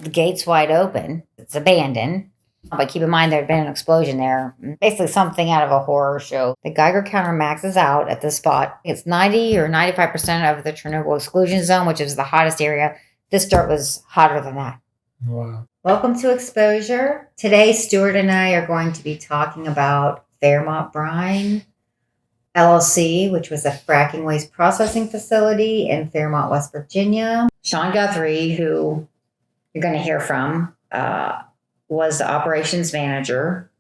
the gate's wide open. It's abandoned. But keep in mind, there had been an explosion there. Basically, something out of a horror show. The Geiger counter maxes out at this spot. It's 90 or 95% of the Chernobyl exclusion zone, which is the hottest area. This dirt was hotter than that. Wow. Welcome to Exposure. Today, Stuart and I are going to be talking about Fairmont Brine, LLC, which was a fracking waste processing facility in Fairmont, West Virginia. Sean Guthrie, who you're going to hear from, was the operations manager.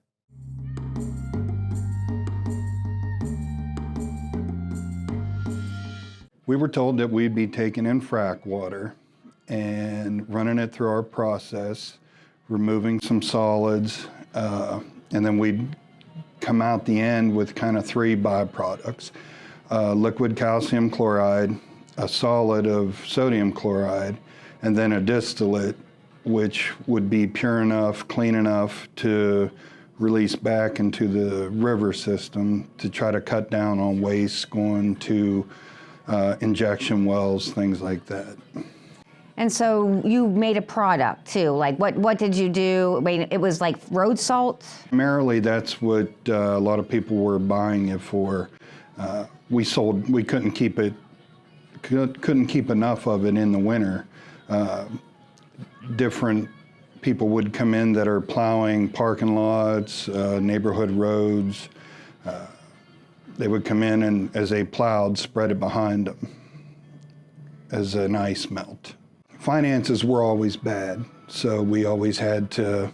We were told that we'd be taking in frack water and running it through our process, removing some solids, and then we'd come out the end with kind of 3 byproducts. Liquid calcium chloride, a solid of sodium chloride, and then a distillate, which would be pure enough, clean enough to release back into the river system to try to cut down on waste going to injection wells, things like that. And so you made a product too. Like what did you do? I mean, it was like road salt? Primarily, that's what a lot of people were buying it for. We couldn't keep enough of it in the winter. Different people would come in that are plowing parking lots, neighborhood roads. They would come in and as they plowed, spread it behind them as an ice melt. Finances were always bad, so we always had to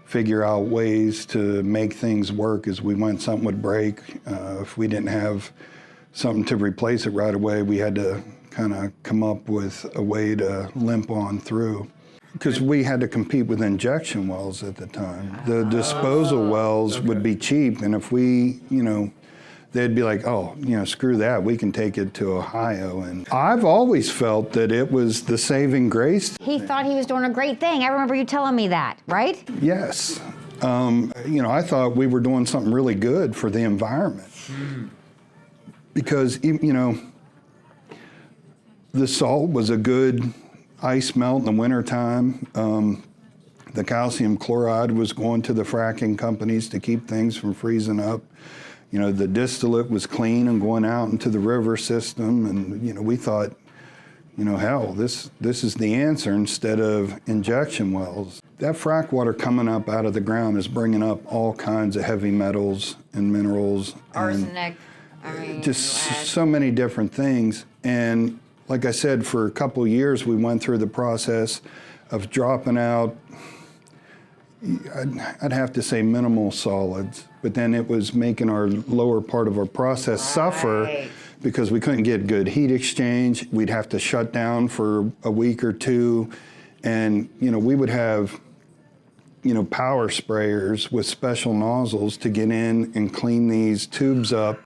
figure out ways to make things work as we went. Something would break. If we didn't have something to replace it right away, we had to kind of come up with a way to limp on through. Because we had to compete with injection wells at the time. The disposal wells would be cheap, and if we, they'd be like, oh, screw that, we can take it to Ohio. And I've always felt that it was the saving grace. He thought he was doing a great thing. I remember you telling me that, right? Yes. I thought we were doing something really good for the environment. Because, the salt was a good ice melt in the wintertime. The calcium chloride was going to the fracking companies to keep things from freezing up. The distillate was clean and going out into the river system. And, we thought, hell, this is the answer instead of injection wells. That frack water coming up out of the ground is bringing up all kinds of heavy metals and minerals. Arsenic. Just so many different things. And like I said, for a couple of years, we went through the process of dropping out, I'd have to say minimal solids, but then it was making our lower part of our process suffer because we couldn't get good heat exchange. We'd have to shut down for a week or two. And, we would have, power sprayers with special nozzles to get in and clean these tubes up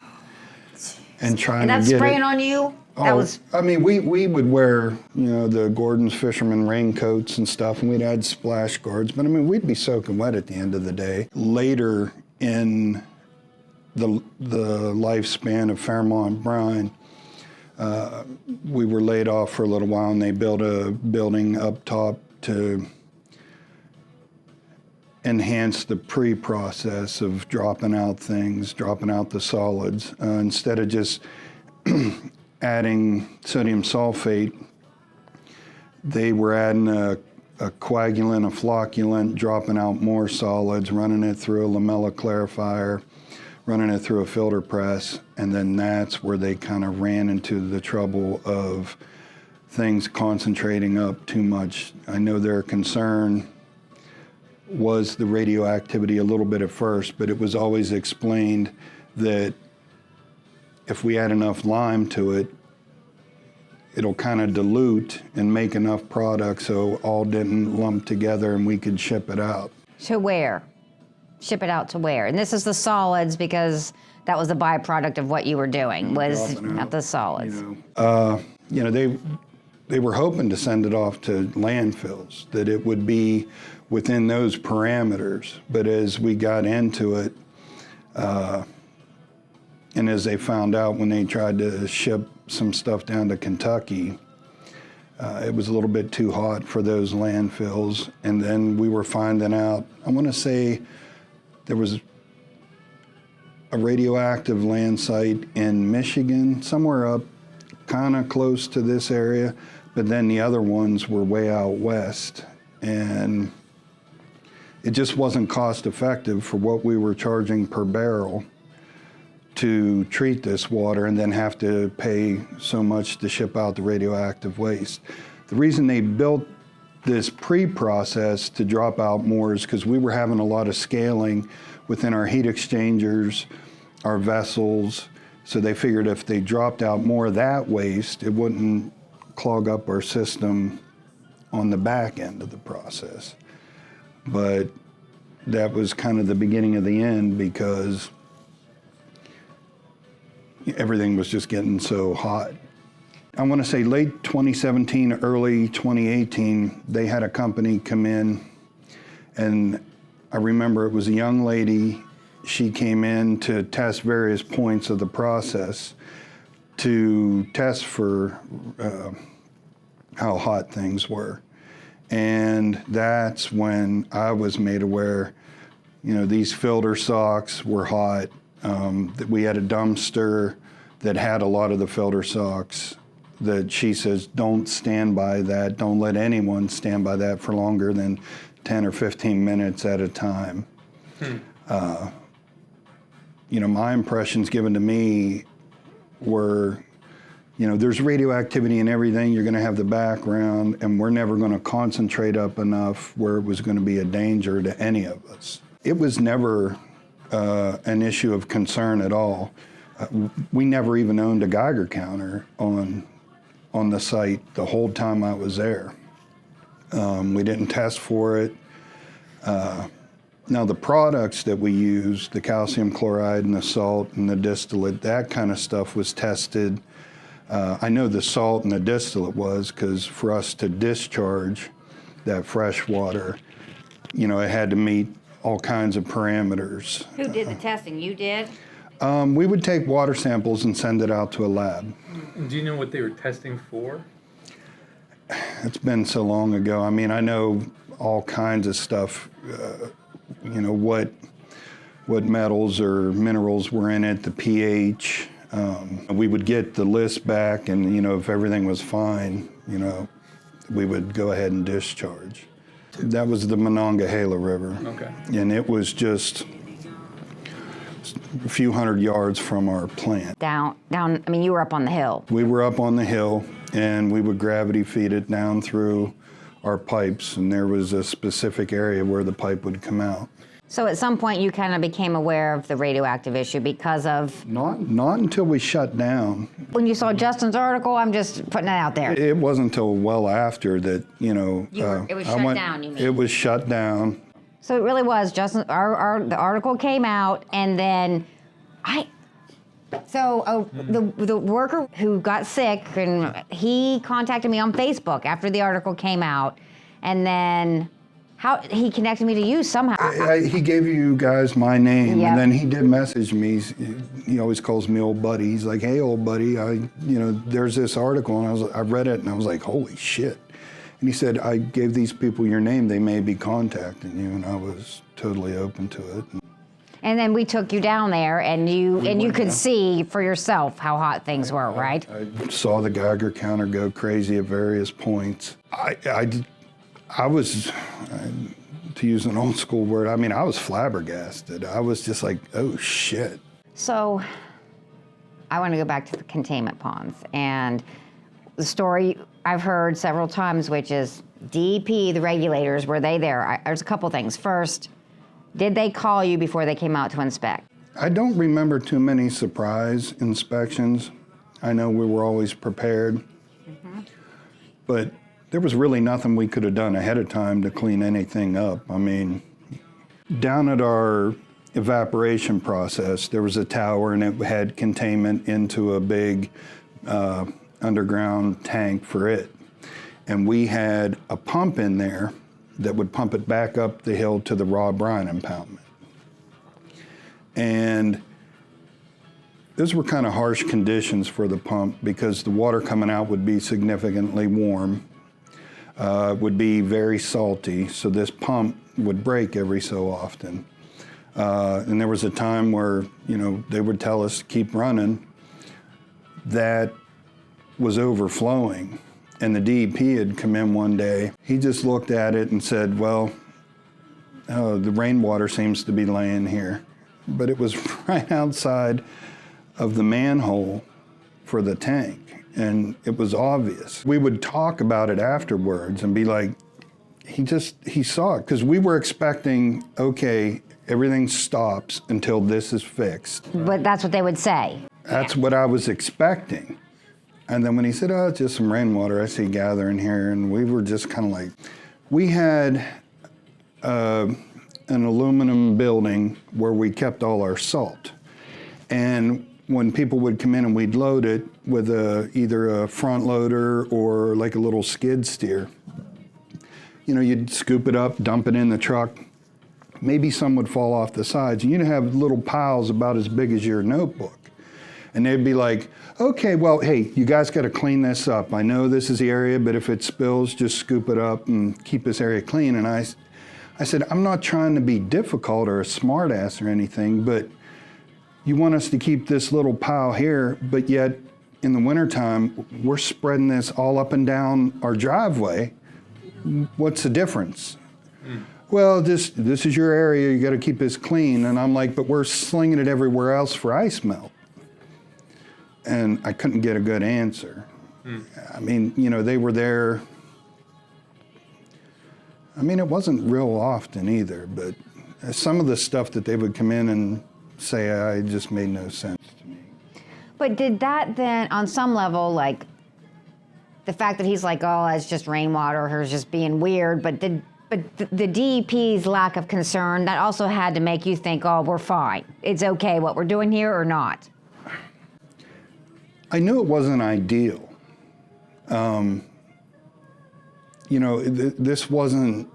and try to get it. And that's spraying on you? We would wear, the Gordon's fisherman raincoats and stuff, and we'd add splash guards, but we'd be soaking wet at the end of the day. Later in the lifespan of Fairmont Brine, we were laid off for a little while, and they built a building up top to enhance the pre-process of dropping out the solids, instead of just adding sodium sulfate. They were adding a coagulant, a flocculant, dropping out more solids, running it through a lamella clarifier, running it through a filter press, and then that's where they kind of ran into the trouble of things concentrating up too much. I know their concern was the radioactivity a little bit at first, but it was always explained that if we add enough lime to it, it'll kind of dilute and make enough product so all didn't lump together and we could ship it out. To where? Ship it out to where? And this is the solids because that was the byproduct of what you were doing, was not the solids. They were hoping to send it off to landfills, that it would be within those parameters. But as we got into it, and as they found out when they tried to ship some stuff down to Kentucky, It was a little bit too hot for those landfills. And then we were finding out, I want to say there was a radioactive land site in Michigan, somewhere up kind of close to this area, but then the other ones were way out west. And it just wasn't cost effective for what we were charging per barrel to treat this water and then have to pay so much to ship out the radioactive waste. The reason they built this pre-process to drop out more is because we were having a lot of scaling within our heat exchangers, our vessels, so they figured if they dropped out more of that waste, it wouldn't clog up our system on the back end of the process. But that was kind of the beginning of the end because everything was just getting so hot. I want to say late 2017, early 2018, they had a company come in, and I remember it was a young lady. She came in to test various points of the process to test for how hot things were. And that's when I was made aware, you know, these filter socks were hot. That we had a dumpster that had a lot of the filter socks that she says, don't stand by that. Don't let anyone stand by that for longer than 10 or 15 minutes at a time. You know, my impressions given to me were, you know, there's radioactivity in everything. You're going to have the background, and we're never going to concentrate up enough where it was going to be a danger to any of us. It was never an issue of concern at all. We never even owned a Geiger counter on the site the whole time I was there. We didn't test for it. Now the products that we used, the calcium chloride and the salt and the distillate, that kind of stuff was tested. I know the salt and the distillate was because for us to discharge that fresh water, you know, it had to meet all kinds of parameters. Who did the testing? You did? We would take water samples and send it out to a lab. Do you know what they were testing for? It's been so long ago. I mean, I know all kinds of stuff, you know, what metals or minerals were in it, the pH. We would get the list back, and, you know, if everything was fine, you know, we would go ahead and discharge. That was the Monongahela River. Okay. And it was just a few hundred yards from our plant. Down, I mean, you were up on the hill. We were up on the hill, and we would gravity feed it down through our pipes, and there was a specific area where the pipe would come out. So at some point you kind of became aware of the radioactive issue because of... Not until we shut down. When you saw Justin's article, I'm just putting that out there. It wasn't until well after that, you know... It was shut down, you mean? It was shut down. So it really was, Justin, the article came out, and then the worker who got sick, and he contacted me on Facebook after the article came out, and then he connected me to you somehow. He gave you guys my name, Yep. and then he did message me. He always calls me old buddy. He's like, "Hey, old buddy, there's this article," and I read it, and I was like, "Holy shit!" And he said, "I gave these people your name. They may be contacting you," and I was totally open to it. And then we took you down there, and you could see for yourself how hot things were, right? I saw the Geiger counter go crazy at various points. I was, to use an old school word, I mean, I was flabbergasted. I was just like, oh shit. So I want to go back to the containment ponds, and the story I've heard several times, which is DEP, the regulators, were they there? There's a couple things. First, did they call you before they came out to inspect? I don't remember too many surprise inspections. I know we were always prepared, but there was really nothing we could have done ahead of time to clean anything up. I mean, down at our evaporation process, there was a tower, and it had containment into a big underground tank for it. And we had a pump in there that would pump it back up the hill to the raw brine impoundment. And those were kind of harsh conditions for the pump because the water coming out would be significantly warm would be very salty, so this pump would break every so often. And there was a time where, they would tell us to keep running. That was overflowing. And the DEP had come in one day. He just looked at it and said, well, the rainwater seems to be laying here. But it was right outside of the manhole for the tank, and it was obvious. We would talk about it afterwards and be like, he saw it, because we were expecting, okay, everything stops until this is fixed. But that's what they would say. That's what I was expecting. And then when he said, oh, it's just some rainwater I see gathering here, and we were just kind of like, we had an aluminum building where we kept all our salt. And when people would come in and we'd load it with either a front loader or like a little skid steer, you'd scoop it up, dump it in the truck. Maybe some would fall off the sides. You'd have little piles about as big as your notebook. And they'd be like, okay, well, hey, you guys got to clean this up. I know this is the area, but if it spills, just scoop it up and keep this area clean. And I said, I'm not trying to be difficult or a smart ass or anything, but you want us to keep this little pile here, but yet in the wintertime, we're spreading this all up and down our driveway. What's the difference? Well, this is your area, you got to keep this clean. And I'm like, but we're slinging it everywhere else for ice melt. And I couldn't get a good answer. I mean, they were there. I mean, it wasn't real often either, but some of the stuff that they would come in and say, it just made no sense to me. But did that then, on some level, like, the fact that he's like, oh, it's just rainwater, or it's just being weird, but the DEP's lack of concern, that also had to make you think, oh, we're fine. It's okay what we're doing here or not? I knew it wasn't ideal. This wasn't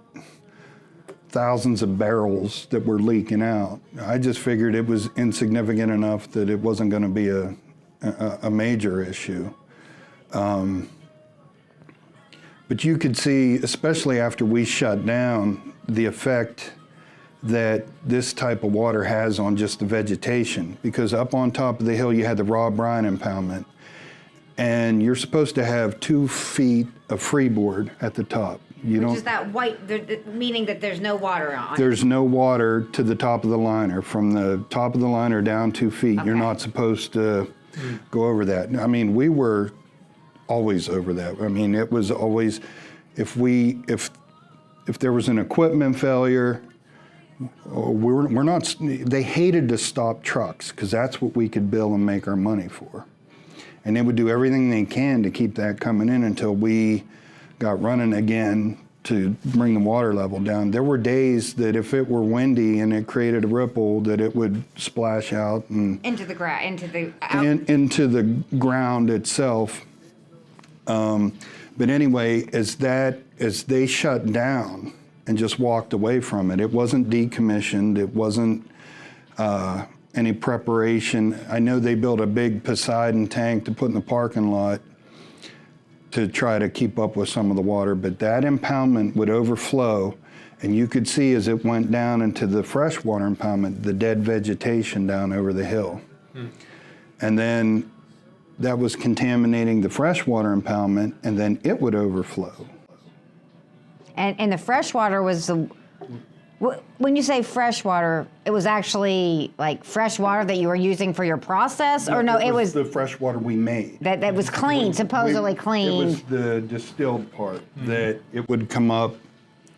thousands of barrels that were leaking out. I just figured it was insignificant enough that it wasn't going to be a major issue. But you could see, especially after we shut down, the effect that this type of water has on just the vegetation. Because up on top of the hill, you had the raw brine impoundment. And you're supposed to have 2 feet of freeboard at the top. Which is that white, meaning that there's no water on it. There's no water to the top of the liner. From the top of the liner down 2 feet, you're not supposed to go over that. I mean, we were always over that. I mean, it was always, if there was an equipment failure, we're not, they hated to stop trucks because that's what we could bill and make our money for. And they would do everything they can to keep that coming in until we got running again to bring the water level down. There were days that if it were windy and it created a ripple, that it would splash out and into the ground, into the ground itself. But anyway, as they shut down and just walked away from it, it wasn't decommissioned. It wasn't any preparation. I know they built a big Poseidon tank to put in the parking lot to try to keep up with some of the water, but that impoundment would overflow, and you could see as it went down into the freshwater impoundment, the dead vegetation down over the hill. And then that was contaminating the freshwater impoundment, and then it would overflow. And the freshwater was when you say freshwater, it was actually like fresh water that you were using for your process, or no? It was the fresh water we made. That was clean, supposedly clean. It was the distilled part that it would come up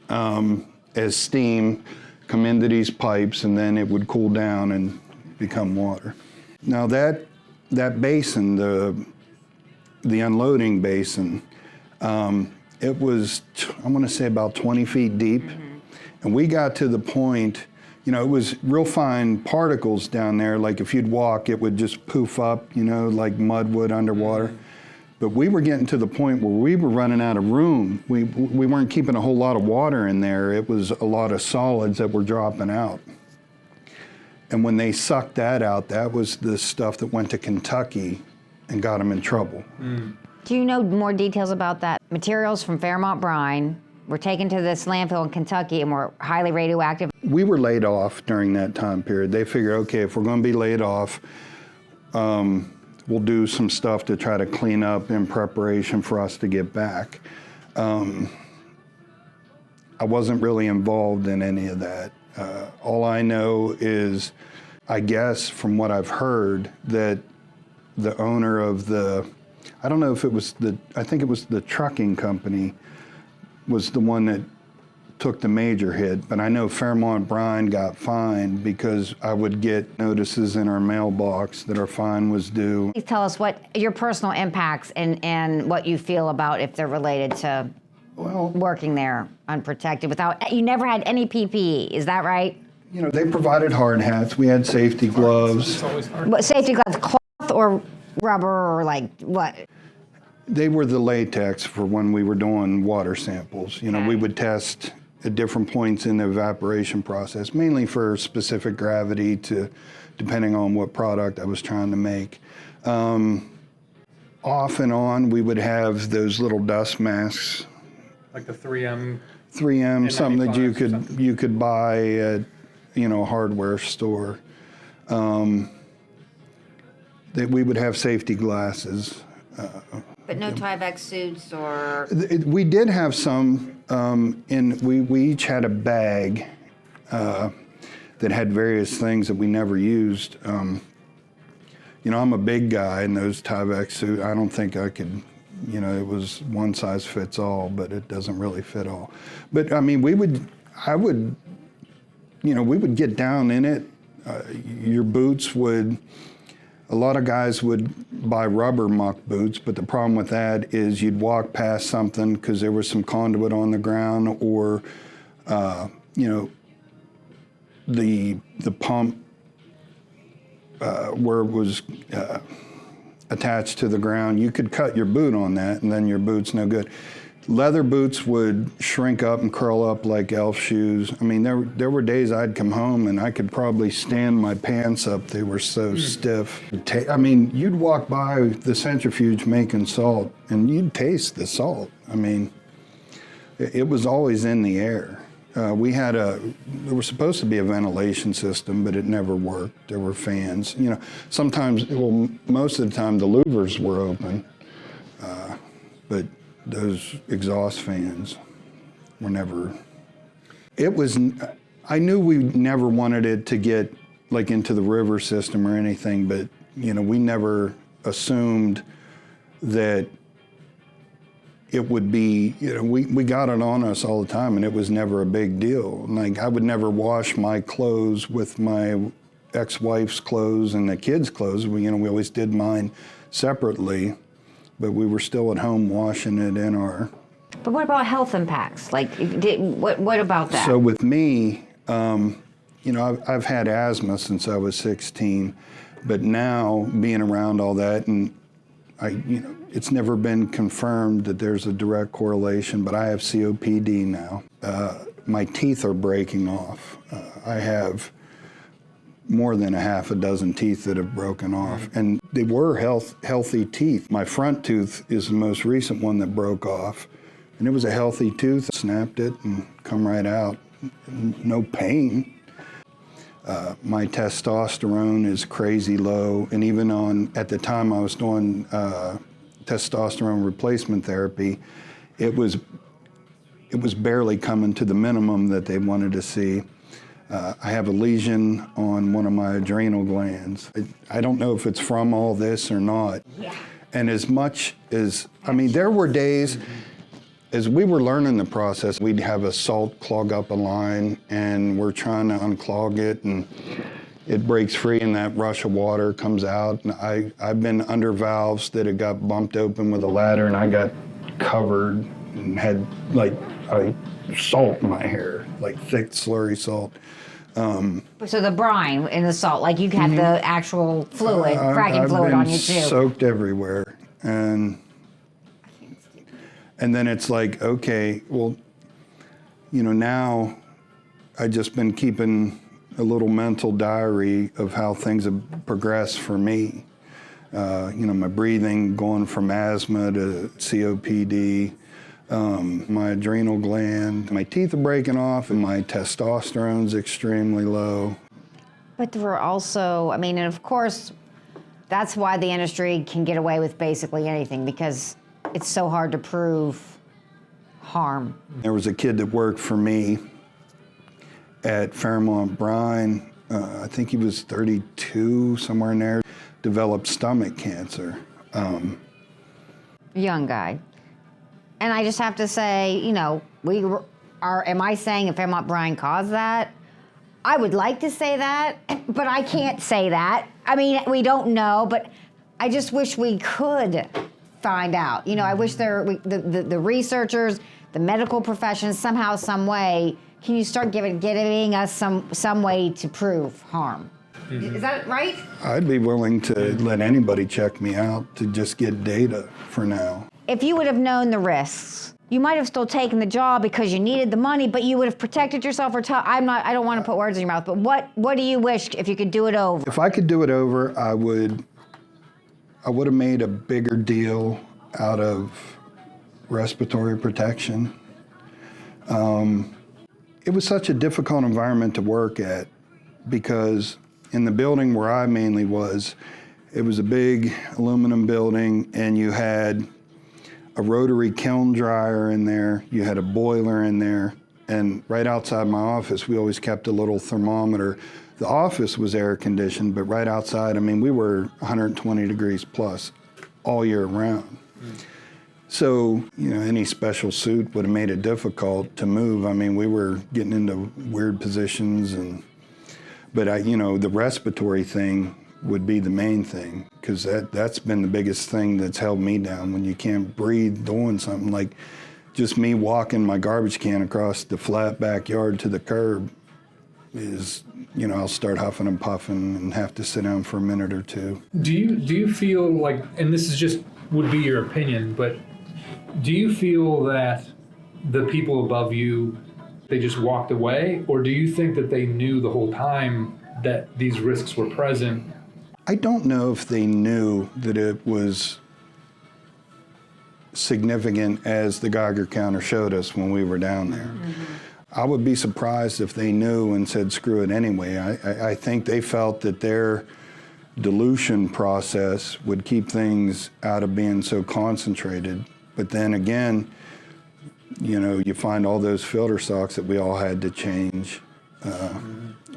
as steam, come into these pipes, and then it would cool down and become water. Now that basin, the unloading basin, it was, I want to say about 20 feet deep. And we got to the point, it was real fine particles down there. Like if you'd walk, it would just poof up, like mud would underwater. But we were getting to the point where we were running out of room. We weren't keeping a whole lot of water in there. It was a lot of solids that were dropping out. And when they sucked that out, that was the stuff that went to Kentucky and got them in trouble. Do you know more details about that? Materials from Fairmont Brine were taken to this landfill in Kentucky and were highly radioactive. We were laid off during that time period. They figured, okay, if we're going to be laid off, we'll do some stuff to try to clean up in preparation for us to get back. I wasn't really involved in any of that. All I know is, I guess from what I've heard, that the owner of I don't know if it was I think it was the trucking company, was the one that took the major hit, but I know Fairmont Brine got fined because I would get notices in our mailbox that our fine was due. Please tell us what your personal impacts and what you feel about if they're related to working there unprotected without, you never had any PPE, is that right? You know, they provided hard hats. We had safety gloves. It's always hard. What, safety gloves, cloth or rubber or like what? They were the latex for when we were doing water samples. You know, Okay. we would test at different points in the evaporation process, mainly for specific gravity depending on what product I was trying to make. Off and on, we would have those little dust masks. Like the 3M. 3M, something that you N95s or something. you could buy at, you know, a hardware store. That we would have safety glasses. But no Tyvek suits or? We did have some, and we each had a bag that had various things that we never used. You know, I'm a big guy in those Tyvek suits. I don't think I could, you know, it was one size fits all, but it doesn't really fit all. But I mean, we would get down in it. Your boots would, a lot of guys would buy rubber muck boots, but the problem with that is you'd walk past something because there was some conduit on the ground, or, you know, the pump where it was attached to the ground, you could cut your boot on that and then your boot's no good. Leather boots would shrink up and curl up like elf shoes. I mean, there were days I'd come home and I could probably stand my pants up. They were so stiff. I mean, you'd walk by the centrifuge making salt and you'd taste the salt. I mean, it was always in the air. There was supposed to be a ventilation system, but it never worked. There were fans. You know, sometimes, well, most of the time the louvers were open, but those exhaust fans were never. I knew we never wanted it to get like into the river system or anything, but you know, we never assumed that it would be, you know, we got it on us all the time and it was never a big deal. Like, I would never wash my clothes with my ex-wife's clothes and the kids' clothes. We always did mine separately, but we were still at home washing it in our. But what about health impacts? Like, what about that? So with me, you know, I've had asthma since I was 16, but now being around all that, and you know, it's never been confirmed that there's a direct correlation, but I have COPD now. My teeth are breaking off. I have more than a half a dozen teeth that have broken off, and they were healthy teeth. My front tooth is the most recent one that broke off, and it was a healthy tooth. Snapped it and come right out. No pain. My testosterone is crazy low, and even at the time I was doing testosterone replacement therapy, it was barely coming to the minimum that they wanted to see. I have a lesion on one of my adrenal glands. I don't know if it's from all this or not. Yeah. And as much as, I mean, there were days, as we were learning the process, we'd have a salt clog up a line and we're trying to unclog it and it breaks free and that rush of water comes out. And I've been under valves that it got bumped open with a ladder and I got covered and had like salt in my hair, like thick slurry salt. So the brine in the salt, like you had the actual fluid, fracking fluid on you too. I've been soaked everywhere. And then it's like, okay, well, you know, now I've just been keeping a little mental diary of how things have progressed for me. My breathing going from asthma to COPD, my adrenal gland, my teeth are breaking off, and my testosterone's extremely low. But there were also, and of course, that's why the industry can get away with basically anything, because it's so hard to prove harm. There was a kid that worked for me at Fairmont Brine. I think he was 32, somewhere in there, developed stomach cancer. Young guy. And I just have to say, am I saying if Fairmont Brine caused that? I would like to say that, but I can't say that. We don't know, but I just wish we could find out. I wish the researchers, the medical profession, somehow, some way, can you start giving us some way to prove harm? Mm-hmm. Is that right? I'd be willing to let anybody check me out to just get data for now. If you would have known the risks, you might have still taken the job because you needed the money, but you would have protected yourself or I don't want to put words in your mouth, but what do you wish if you could do it over? If I could do it over, I would have made a bigger deal out of respiratory protection. It was such a difficult environment to work at because in the building where I mainly was, it was a big aluminum building, and you had a rotary kiln dryer in there, you had a boiler in there, and right outside my office, we always kept a little thermometer. The office was air conditioned, but right outside, we were 120 degrees plus all year round. Mm. So, any special suit would have made it difficult to move. We were getting into weird positions, but the respiratory thing would be the main thing, because that's been the biggest thing that's held me down. When you can't breathe doing something like just me walking my garbage can across the flat backyard to the curb is, I'll start huffing and puffing and have to sit down for a minute or two. Do you feel like, and this is just would be your opinion, but do you feel that the people above you, they just walked away, or do you think that they knew the whole time that these risks were present? I don't know if they knew that it was significant as the Geiger counter showed us when we were down there. Mm-hmm. I would be surprised if they knew and said, screw it anyway. I think they felt that their dilution process would keep things out of being so concentrated. But then again, you find all those filter socks that we all had to change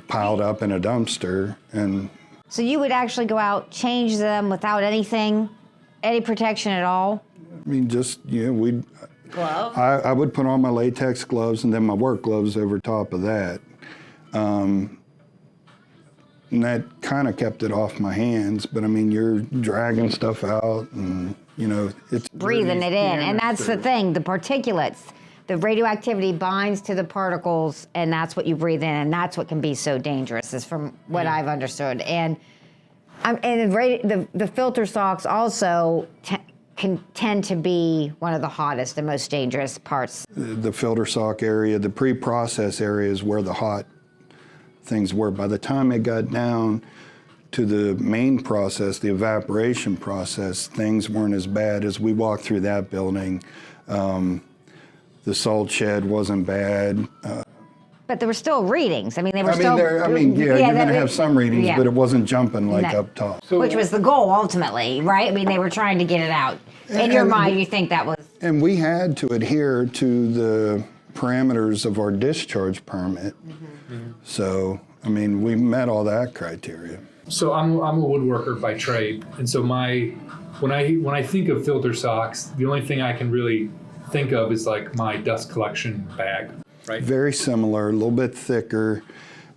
piled up in a dumpster. And so you would actually go out, change them without any protection at all? we'd... Gloves? I would put on my latex gloves and then my work gloves over top of that. And that kind of kept it off my hands. But you're dragging stuff out and, it's... breathing it in. And that's the thing, the particulates. The radioactivity binds to the particles, and that's what you breathe in, and that's what can be so dangerous, is from what I've understood. And the filter socks also can tend to be one of the hottest and most dangerous parts. The filter sock area, the pre-process area is where the hot things were. By the time it got down to the main process, the evaporation process, things weren't as bad. As we walked through that building, the salt shed wasn't bad. But there were still readings. They were you're going to have some readings, but it wasn't jumping like up top. So, which was the goal ultimately, right? They were trying to get it out. In your mind, you think that was... And we had to adhere to the parameters of our discharge permit. Mm-hmm. Mm-hmm. So, we met all that criteria. So I'm a woodworker by trade, and so when I think of filter socks, the only thing I can really think of is like my dust collection bag. Right. Very similar, a little bit thicker.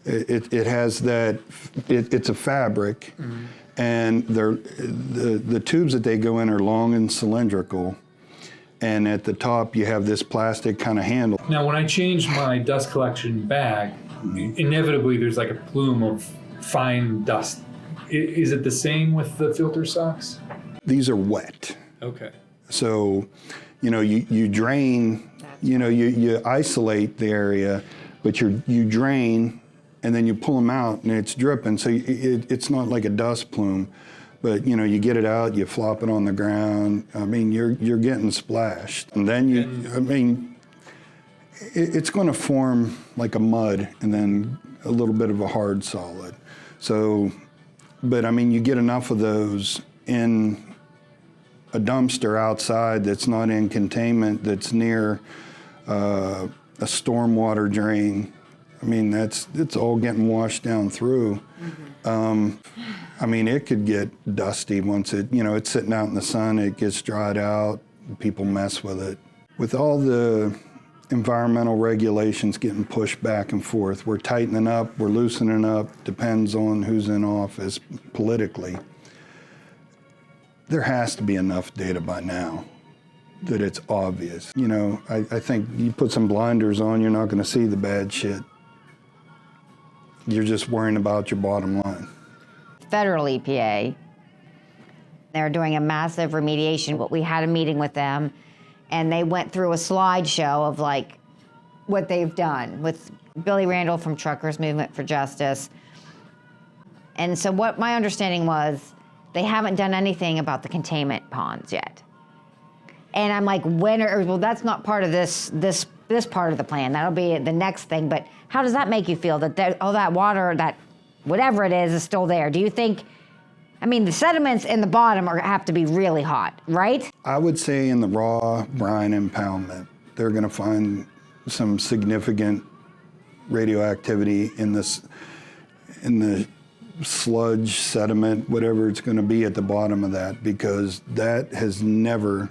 It has that. It's a fabric, mm-hmm. and the tubes that they go in are long and cylindrical, and at the top you have this plastic kind of handle. Now, when I change my dust collection bag, inevitably there's like a plume of fine dust. Is it the same with the filter socks? These are wet. Okay. So, you drain. You isolate the area, but you drain, and then you pull them out, and it's dripping. So it's not like a dust plume, But you get it out, you flop it on the ground. I mean, you're getting splashed, and then it's going to form like a mud and then a little bit of a hard solid. So, but I mean, you get enough of those in a dumpster outside that's not in containment, that's near a stormwater drain. I mean, it's all getting washed down through. I mean, it could get dusty once it's sitting out in the sun, it gets dried out, people mess with it. With all the environmental regulations getting pushed back and forth, we're tightening up, we're loosening up, depends on who's in office politically. There has to be enough data by now that it's obvious. I think you put some blinders on, you're not going to see the bad shit. You're just worrying about your bottom line. Federal EPA, they're doing a massive remediation. But we had a meeting with them, and they went through a slideshow of like what they've done with Billy Randall from Truckers Movement for Justice. And so what my understanding was, they haven't done anything about the containment ponds yet. And I'm like, well, that's not part of this part of the plan. That'll be the next thing. But how does that make you feel that all that water, that whatever it is still there? Do you think, the sediments in the bottom have to be really hot, right? I would say in the raw brine impoundment, they're going to find some significant radioactivity in the sludge, sediment, whatever it's going to be at the bottom of that, because that has never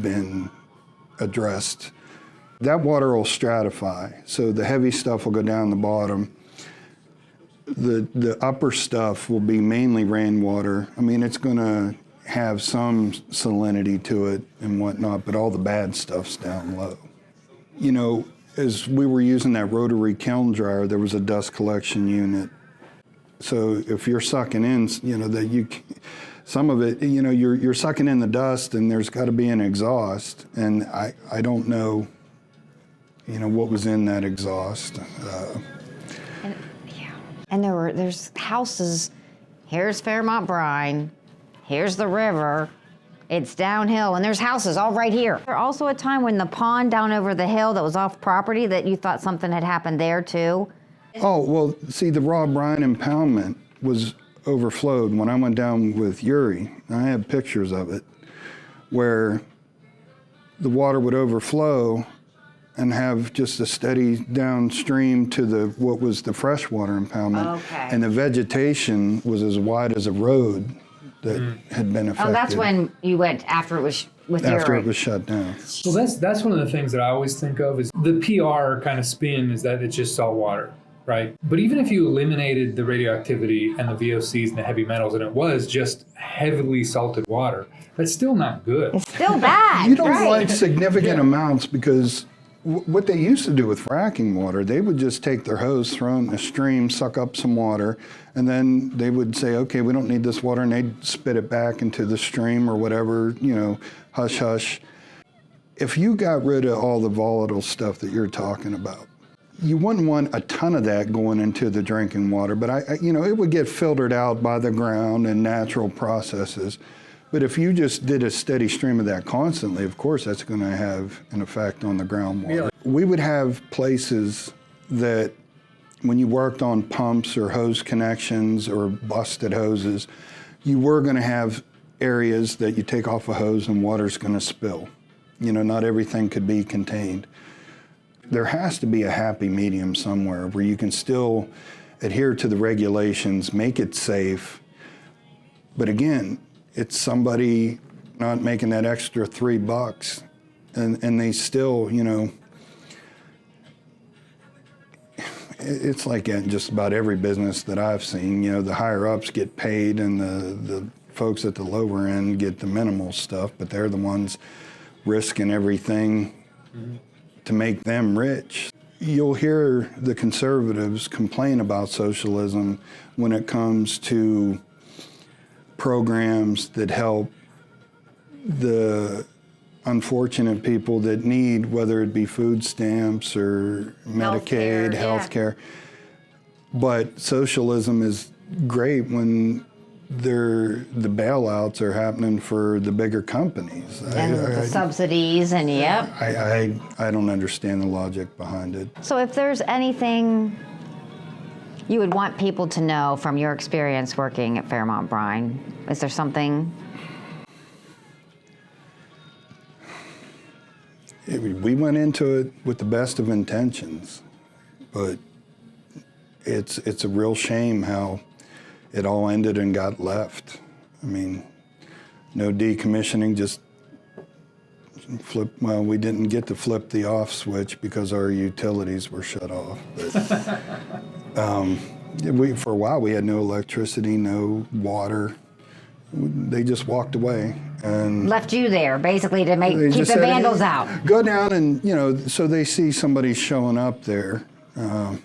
been addressed. That water will stratify, so the heavy stuff will go down the bottom. The upper stuff will be mainly rainwater. It's going to have some salinity to it and whatnot, but all the bad stuff's down low. As we were using that rotary kiln dryer, there was a dust collection unit. So if you're sucking in, some of it, you're sucking in the dust, and there's got to be an exhaust, and I don't know, what was in that exhaust. And there's houses. Here's Fairmont Brine. Here's the river. It's downhill, and there's houses all right here. There's also a time when the pond down over the hill that was off property that you thought something had happened there too. Oh, well, see, the raw brine impoundment was overflowed. When I went down with Yuri, I have pictures of it, where the water would overflow and have just a steady downstream to what was the freshwater impoundment. Okay. And the vegetation was as wide as a road that had been affected. Oh, that's when you went after it was with after Yuri. it was shut down. Well, that's one of the things that I always think of is the PR kind of spin is that it's just salt water, right? But even if you eliminated the radioactivity and the VOCs and the heavy metals, and it was just heavily salted water, that's still not good. It's still bad. You don't right. like significant amounts, because what they used to do with fracking water, they would just take their hose, throw it in a stream, suck up some water, and then they would say, okay, we don't need this water, and they'd spit it back into the stream or whatever, hush hush. If you got rid of all the volatile stuff that you're talking about, you wouldn't want a ton of that going into the drinking water, but it would get filtered out by the ground and natural processes. But if you just did a steady stream of that constantly, of course, that's going to have an effect on the groundwater. Yeah. We would have places that when you worked on pumps or hose connections or busted hoses, you were going to have areas that you take off a hose and water's going to spill. Not everything could be contained. There has to be a happy medium somewhere where you can still adhere to the regulations, make it safe. But again, it's somebody not making that extra $3, and they still, it's like in just about every business that I've seen, the higher ups get paid and the folks at the lower end get the minimal stuff, but they're the ones risking everything to make them rich. You'll hear the conservatives complain about socialism when it comes to programs that help the unfortunate people that need, whether it be food stamps or Medicaid, healthcare. But socialism is great when the bailouts are happening for the bigger companies. And the subsidies, and yep. I don't understand the logic behind it. So if there's anything you would want people to know from your experience working at Fairmont Brine, is there something? We went into it with the best of intentions, but it's a real shame how it all ended and got left. I mean, no decommissioning, just flip. Well, we didn't get to flip the off switch because our utilities were shut off. But, for a while, we had no electricity, no water. They just walked away and Left you there, basically, to they keep just the said, vandals "Hey, out. Go down and, so they see somebody showing up there. And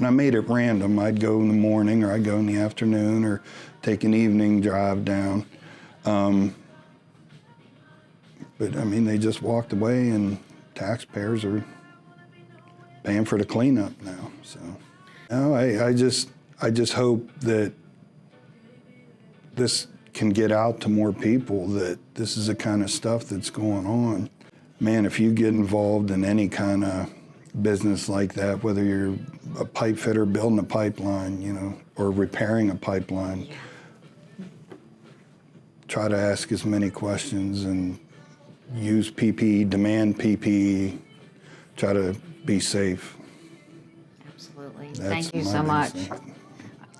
I made it random. I'd go in the morning or I'd go in the afternoon or take an evening drive down. But I mean, they just walked away and taxpayers are paying for the cleanup now. So, no, I just hope that this can get out to more people, that this is the kind of stuff that's going on. Man, if you get involved in any kind of business like that, whether you're a pipe fitter building a pipeline, or repairing a pipeline, try to ask as many questions and use PPE, demand PPE, try to be safe. Absolutely. That's Thank you my so much. biggest thing.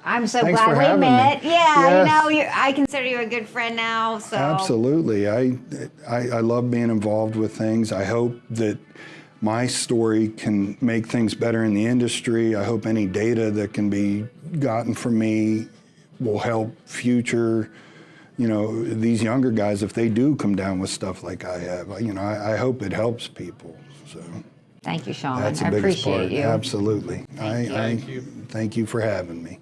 I'm so Thanks for glad we having me. met. Yeah, Yes. I consider you a good friend now. So Absolutely. I love being involved with things. I hope that my story can make things better in the industry. I hope any data that can be gotten from me will help future, these younger guys, if they do come down with stuff like I have. I hope it helps people. So thank you, Sean. that's the I biggest appreciate part. you. Absolutely. Thank you. Thank you for having me.